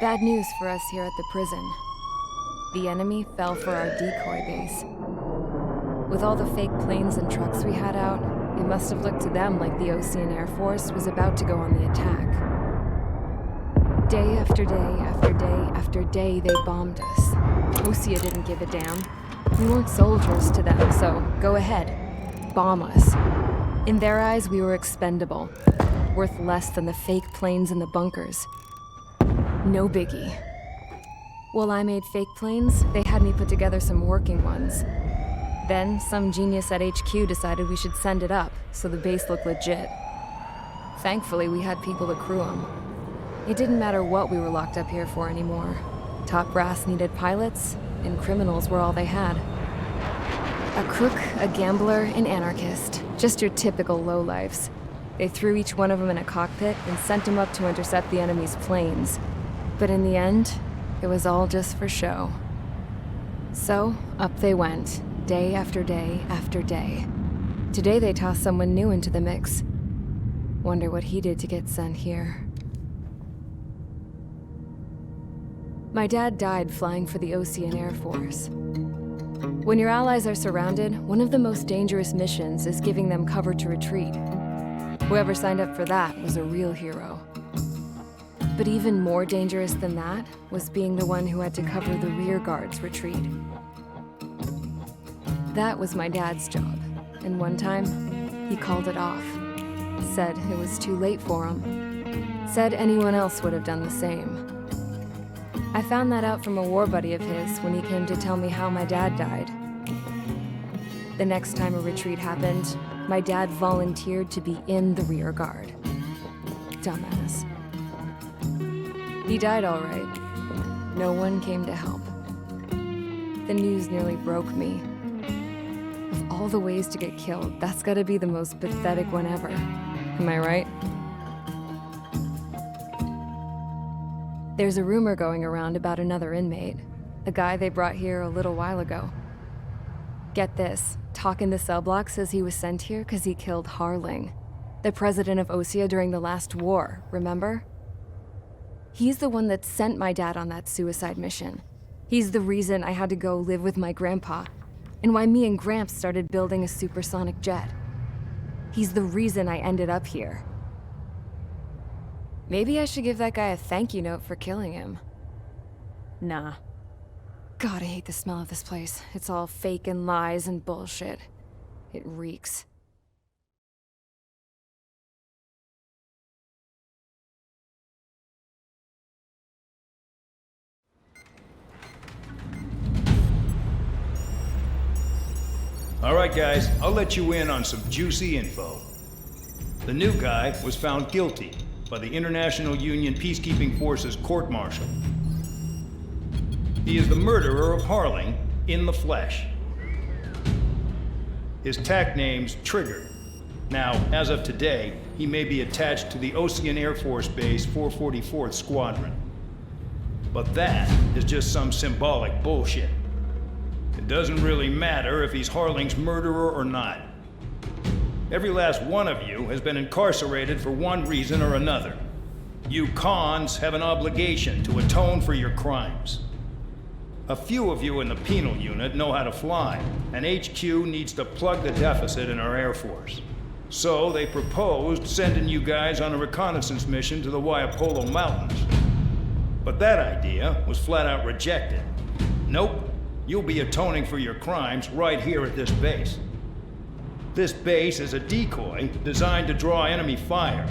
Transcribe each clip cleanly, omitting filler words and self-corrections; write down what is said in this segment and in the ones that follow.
Bad news for us here at the prison. The enemy fell for our decoy base. With all the fake planes and trucks we had out, it must have looked to them like the Osean Air Force was about to go on the attack. Day after day after day after day, they bombed us. Osea didn't give a damn. We weren't soldiers to them, so go ahead. Bomb us. In their eyes, we were expendable. Worth less than the fake planes in the bunkers. No biggie. While I made fake planes, they had me put together some working ones. Then, some genius at HQ decided we should send it up, so the base looked legit. Thankfully, we had people to crew them. It didn't matter what we were locked up here for anymore. Top brass needed pilots, and criminals were all they had. A crook, a gambler, an anarchist. Just your typical lowlifes. They threw each one of them in a cockpit and sent them up to intercept the enemy's planes. But in the end, it was all just for show. So, up they went, day after day after day. Today they tossed someone new into the mix. Wonder what he did to get sent here. My dad died flying for the Osean Air Force. When your allies are surrounded, one of the most dangerous missions is giving them cover to retreat. Whoever signed up for that was a real hero. But even more dangerous than that was being the one who had to cover the rear guard's retreat. That was my dad's job, and one time, he called it off. Said it was too late for him. Said anyone else would have done the same. I found that out from a war buddy of his when he came to tell me how my dad died. The next time a retreat happened, my dad volunteered to be in the rear guard. Dumbass. He died all right. No one came to help. The news nearly broke me. Of all the ways to get killed, that's gotta be the most pathetic one ever. Am I right? There's a rumor going around about another inmate. A guy they brought here a little while ago. Get this, talk in the cell block says he was sent here because he killed Harling, the president of Osea during the last war, remember? He's the one that sent my dad on that suicide mission. He's the reason I had to go live with my grandpa, and why me and Gramps started building a supersonic jet. He's the reason I ended up here. Maybe I should give that guy a thank you note for killing him. Nah. God, I hate the smell of this place. It's all fake and lies and bullshit. It reeks. All right, guys, I'll let you in on some juicy info. The new guy was found guilty by the International Union Peacekeeping Forces court-martial. He is the murderer of Harling in the flesh. His tack name's Trigger. Now, as of today, he may be attached to the Osean Air Force Base 444th Squadron. But that is just some symbolic bullshit. It doesn't really matter if he's Harling's murderer or not. Every last one of you has been incarcerated for one reason or another. You cons have an obligation to atone for your crimes. A few of you in the penal unit know how to fly, and HQ needs to plug the deficit in our Air Force. So they proposed sending you guys on a reconnaissance mission to the Waiapolo Mountains. But that idea was flat out rejected. Nope. You'll be atoning for your crimes right here at this base. This base is a decoy designed to draw enemy fire.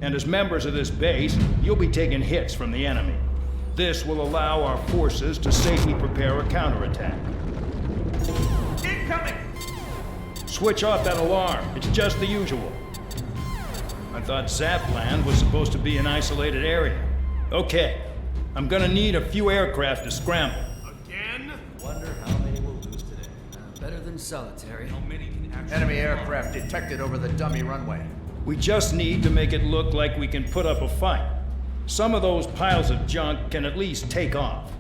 And as members of this base, you'll be taking hits from the enemy. This will allow our forces to safely prepare a counterattack. Incoming! Switch off that alarm. It's just the usual. I thought Zapland was supposed to be an isolated area. Okay, I'm gonna need a few aircraft to scramble. Wonder how many we'll lose today. Better than solitary. How many can actually... Enemy aircraft detected over the dummy runway. We just need to make it look like we can put up a fight. Some of those piles of junk can at least take off.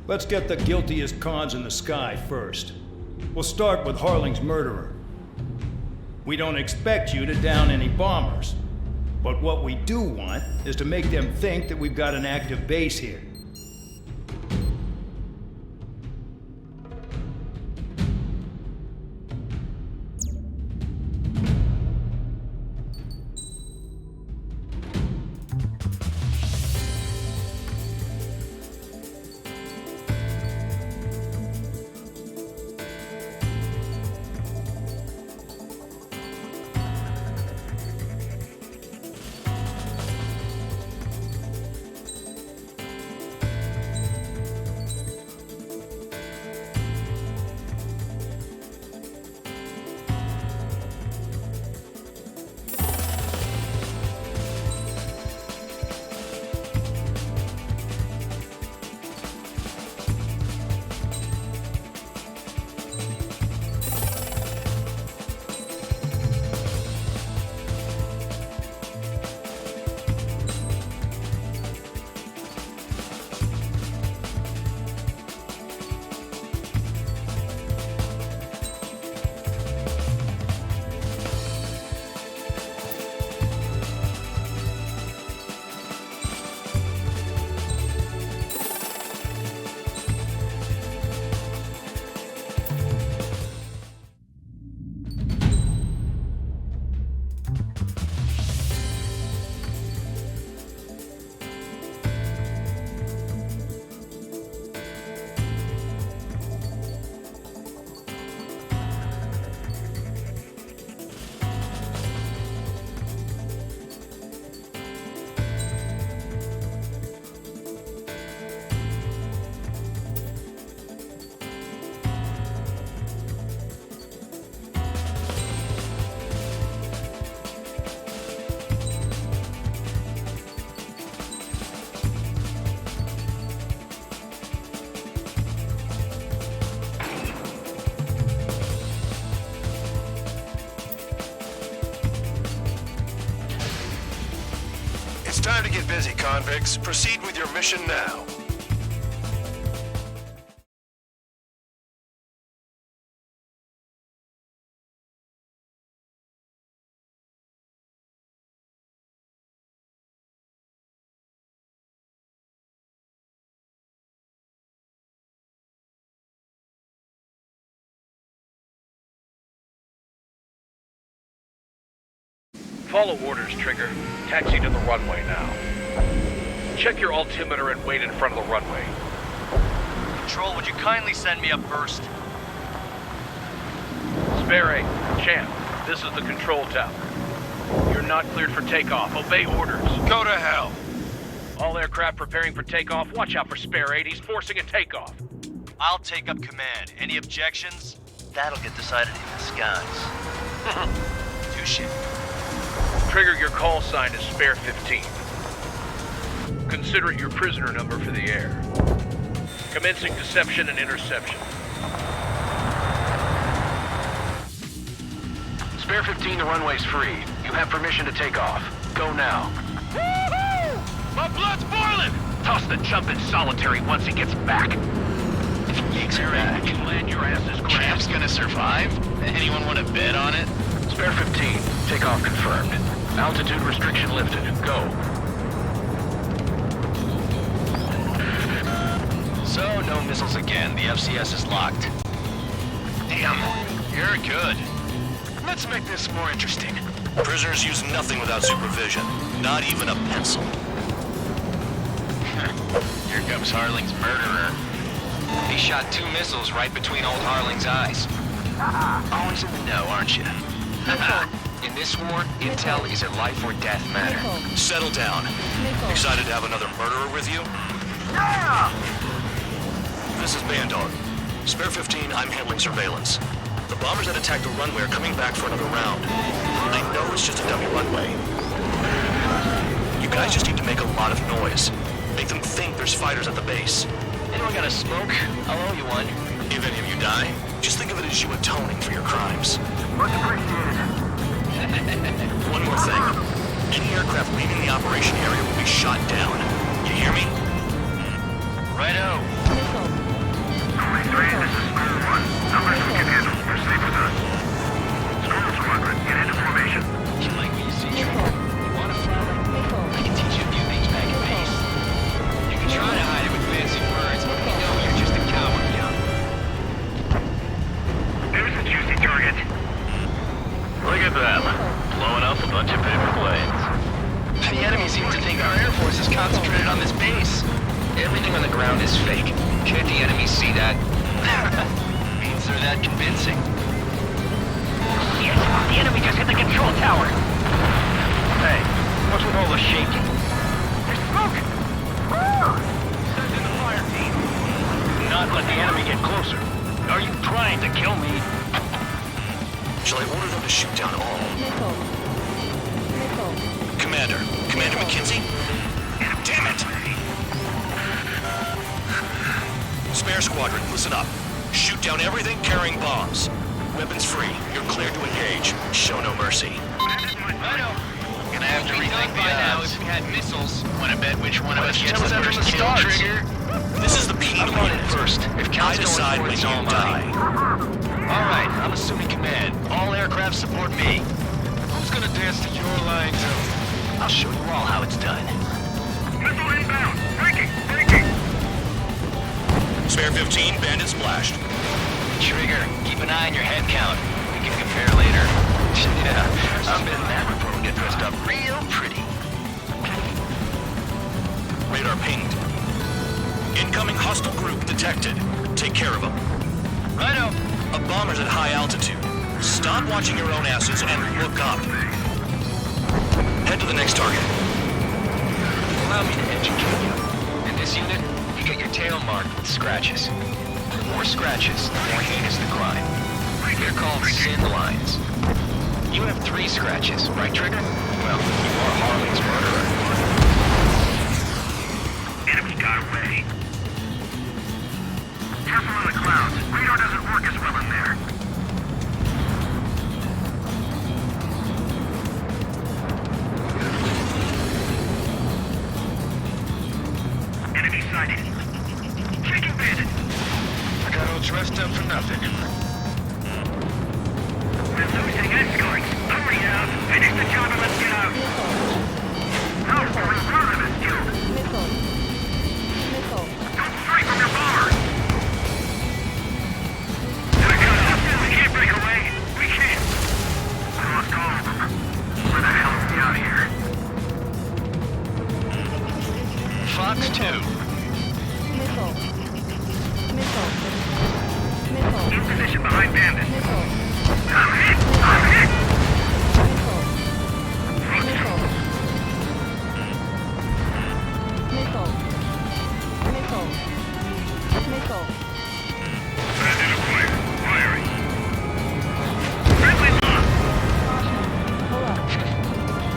Let's get the guiltiest cons in the sky first. We'll start with Harling's murderer. We don't expect you to down any bombers, But what we do want is to make them think that we've got an active base here. It's time to get busy, convicts. Proceed with your mission now. Follow orders, Trigger. Taxi to the runway now. Check your altimeter and wait in front of the runway. Control, would you kindly send me up first? Spare 8, Champ, this is the control tower. You're not cleared for takeoff. Obey orders. Go to hell. All aircraft preparing for takeoff. Watch out for Spare 8. He's forcing a takeoff. I'll take up command. Any objections? That'll get decided in the skies. Touche. Trigger, your call sign is Spare 15. Consider it your prisoner number for the air. Commencing deception and interception. Spare 15, the runway's free. You have permission to take off. Go now. Woohoo! My blood's boiling! Toss the chump in solitary once he gets back. Geeks are back. You land your asses grass. Champ's gonna survive? Anyone want to bet on it? Spare 15, takeoff confirmed. Altitude restriction lifted. Go. So, no missiles again. The FCS is locked. Damn, you're good. Let's make this more interesting. Prisoners use nothing without supervision. Not even a pencil. Here comes Harling's murderer. He shot 2 missiles right between old Harling's eyes. Always in the know, aren't you? In this war, intel is a life or death matter. Settle down. Excited to have another murderer with you? This is Bandog. Spare 15, I'm handling surveillance. The bombers that attacked the runway are coming back for another round. I know it's just a dummy runway. You guys just need to make a lot of noise. Make them think there's fighters at the base. Anyone got a smoke? I'll owe you one. If any of you die, just think of it as you atoning for your crimes. Much appreciated. One more thing. Any aircraft leaving the operation area will be shot down. You hear me? Righto. 23, this is Storm 1. Numbers will get handled. Proceed with us. Storm Squadron, get into formation. You like what you see, Trigger? You want to fly was fake. Can't the enemy see that? Means they're that convincing. Shit! The enemy just hit the control tower! Hey, what's with all the shaking? There's smoke! Send in the fire team. Not let the enemy get closer. Are you trying to kill me? Shall I order them to shoot down all? Commander McKenzie? Damn it! Spare squadron, listen up. Shoot down everything carrying bombs. Weapons free. You're cleared to engage. Show no mercy. Righto. Gonna have to rethink by now if we had missiles. Wanna bet which one of us gets the first kill trigger? This is the P I'm on it unit. first. If I Cal's decide going when for you it's all die. mine. Alright, I'm assuming command. All aircraft support me. Who's gonna dance to your line too? I'll show you all how it's done. Missile inbound. Breaking. Spare 15, bandit splashed. Trigger, keep an eye on your head count. We can compare later. Yeah, I'm betting that report will get dressed up real pretty. Radar pinged. Incoming hostile group detected. Take care of them. Righto. A bomber's at high altitude. Stop watching your own asses and look up. Head to the next target. Allow me to educate you. In this unit, you get your tail marked with scratches. The more scratches, the more heinous the crime. They're called sin lines. You have 3 scratches, right, Trigger? Well, you are Harley's murderer. Enemy got away. Careful on the clouds. Radar doesn't work as well in there. Enemy sighted. Taking bandit. I got all dressed up for nothing. We're losing escorts. Hurry out. Finish the job and let's get out. No, we're running this killed. Don't strike from your bomber. They're cut off. We can't break away. We can't. We lost all of them. Where the hell are we out here? Fox 2. In position behind bandit. I'm hit! I'm hit! Bandit acquired. Firing. Friendly bomb!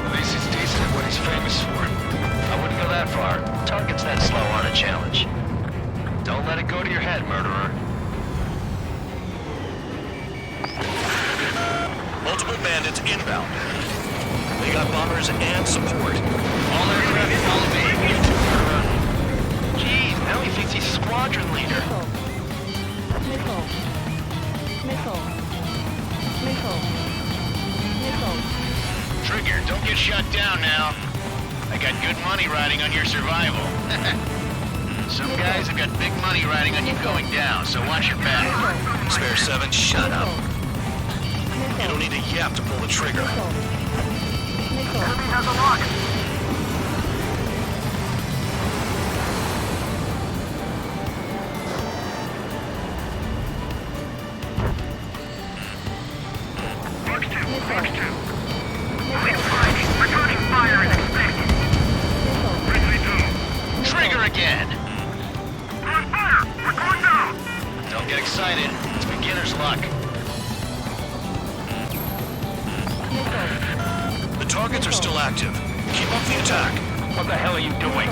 At least he's decent at what he's famous for. I wouldn't go that far. Targets that slow aren't a challenge. Don't let it go to your head, murderer. Multiple bandits inbound. They got bombers and support. All aircraft follow me. Murderer. Geez, now he thinks he's squadron leader. Trigger, don't get shut down now. I got good money riding on your survival. Some guys have got big money riding on you going down, so watch your back. Spare 7, shut up. You don't need a yap to pull the trigger. Enemy has a lock. Fox 2. Moving flank. Returning fire as expected. Friendly 2. Trigger again! We're on fire. We're going down. Don't get excited. It's beginner's luck. The targets are still active. Keep up the attack. What the hell are you doing?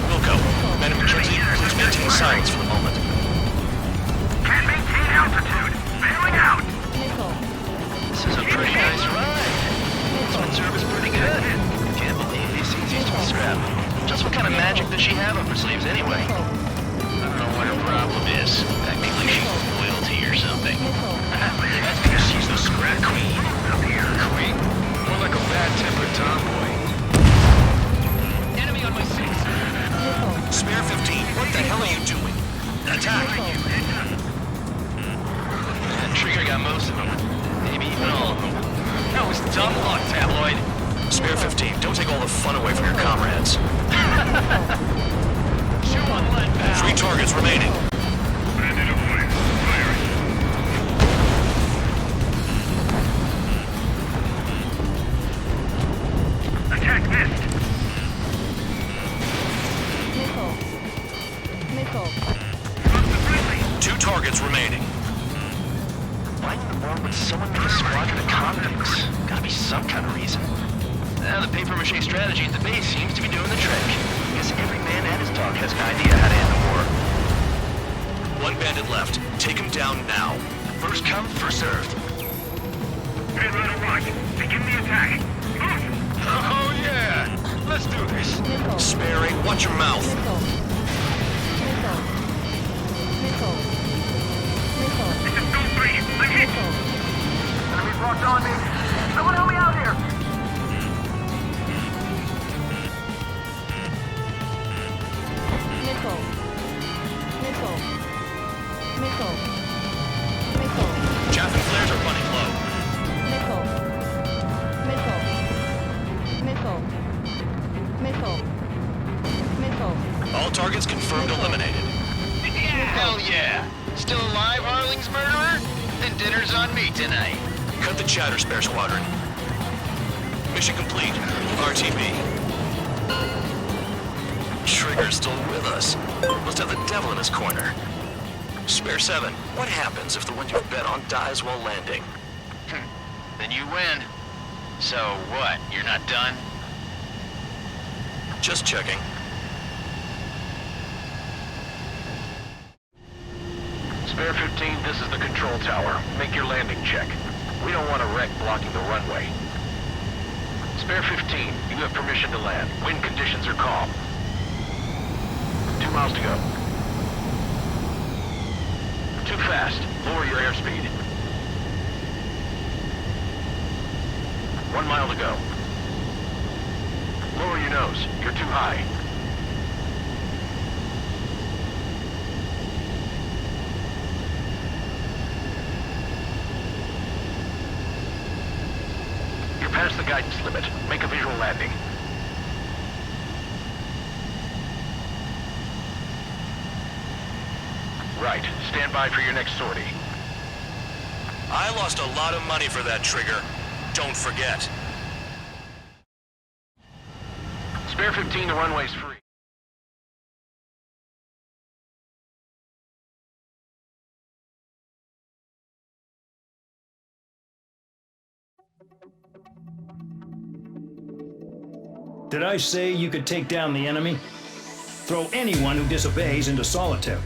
Wilco, Man McKenzie, please maintain silence for the moment. Can't maintain altitude. Bailing out. This is a pretty nice ride. This one service pretty good. Can't believe these things used to be scrapped. Just what kind of magic does she have up her sleeves anyway? I don't know what her problem is. Technically she's loyalty or something. That's because she's the scrap queen. Queen? More like a bad-tempered tomboy. Enemy on my 6. Spare 15, what the hell are you doing? Attack! That trigger got most of them. Maybe even all of them. That was dumb luck, Tabloid. Spare 15, don't take all the fun away from your comrades. 3 targets remaining. Bandit away. Firing. Attack missed. Missile. Missile. Lost the friendly. 2 targets remaining. Why in the world would someone make a squadron of convicts? Gotta be some kind of reason. Now the paper-mache strategy at the base seems to be doing the trick. Guess every man and his dog has an idea how to end the war. 1 bandit left. Take him down now. First come, first served. Red line of watch. Begin the attack. Move! Oh, yeah! Let's do this. Missile. Sperry, watch your mouth. Missile. Missile. Missile. Missile. This is Gold 3. I'm hit. Missile. Enemies locked on me. Someone help me out here. Missile. Missile. Missile. Missile. Chaff and flares are running low. Missile. Missile. Missile. Missile. Missile. All targets confirmed eliminated. Hell yeah! Still alive, Harling's murderer? Then dinner's on me tonight. Cut the chatter, Spare Squadron. Mission complete. RTB. Trigger's still with us. Must have the devil in his corner. Spare 7, what happens if the one you bet on dies while landing? Then you win. So what, you're not done? Just checking. Spare 15, this is the control tower. Make your landing check. We don't want a wreck blocking the runway. Spare 15, you have permission to land. Wind conditions are calm. 2 miles to go. Too fast. Lower your airspeed. 1 mile to go. Lower your nose. You're too high. You're past the guidance limit. Make a visual landing. Right. Stand by for your next sortie. I lost a lot of money for that trigger. Don't forget. Spare 15, the runway's free. Did I say you could take down the enemy? Throw anyone who disobeys into solitary.